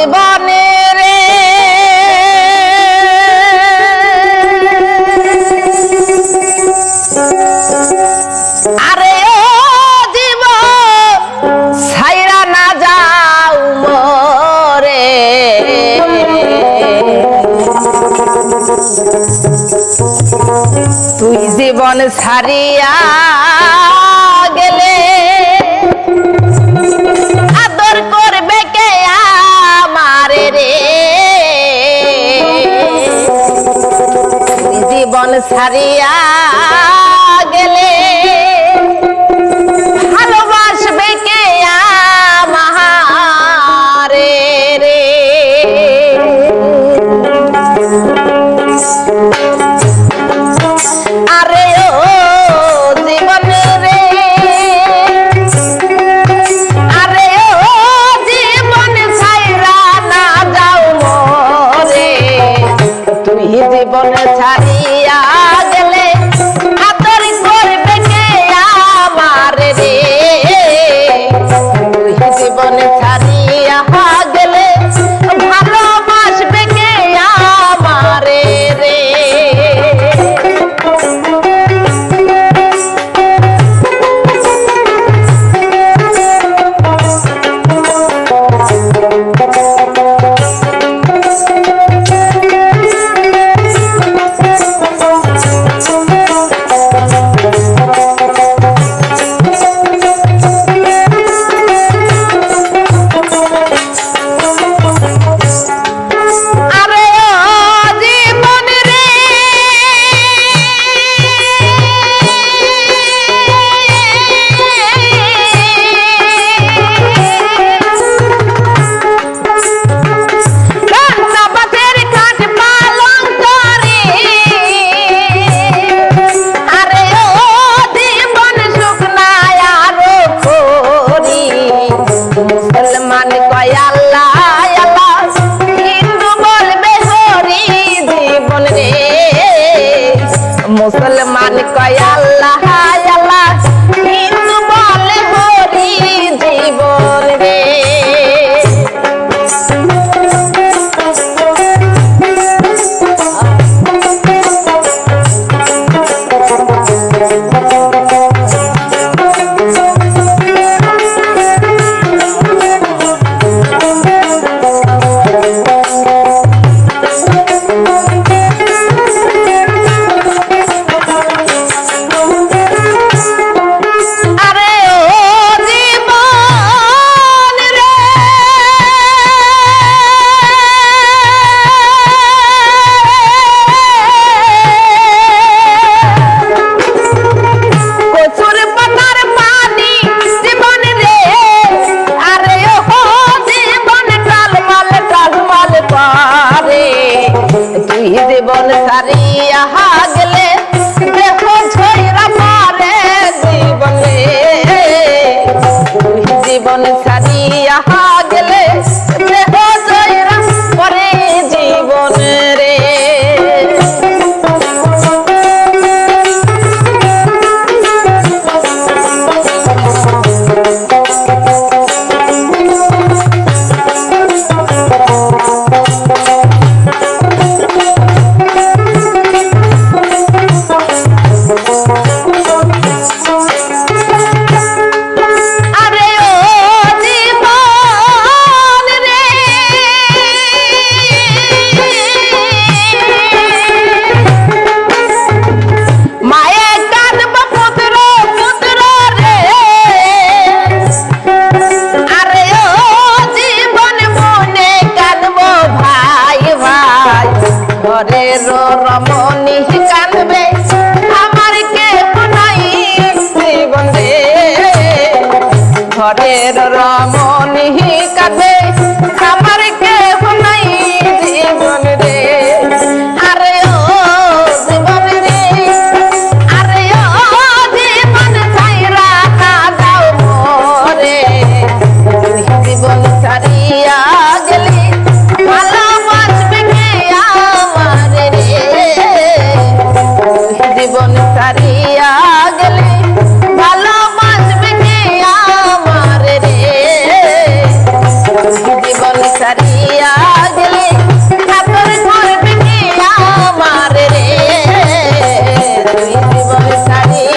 জীবনে রে আরে তুই জীবন ছাড়িয়া গেলে আদর করবে কে আমারে রে তুই জীবন ছাড়িয়া গেলে ভালোবাসবে কে আমারে রে আরে ও জীবন রে আরে ও জীবন ছাইরা না যাও মরে তুই জীবন ছাড়িয়া গেলে আদর করবে কে আমারে রে তুই জীবন ছাড়িয়া গেলে ভালোবাসবে কে আমারে রে मुसलमान कय अल्लाह अल्लाह हिंदू बोले हरि जीवन रे জীবন ছাড়িয়া গেলে দেখো ছয়রা মারে জীবনে জীবন ছাড়িয়া গেলে দেখো ছয়রা পরে জীবন রে রমণী কাঁদবে আমার কে নাই জীবন রে ঘরের রমণী কাঁদবে আমার কে নাই জীবন রে আরে ও জীবন রে আরে ও জীবন ছাইরা না যাও মরে জীবন ছাড়িয়া গেলে ভালোবাসবে কে আমারে রে জীবন ছাড়িয়া গেলে ভালোবাসবে কে আমারে রে জীবন ছাড়িয়া সারিয়া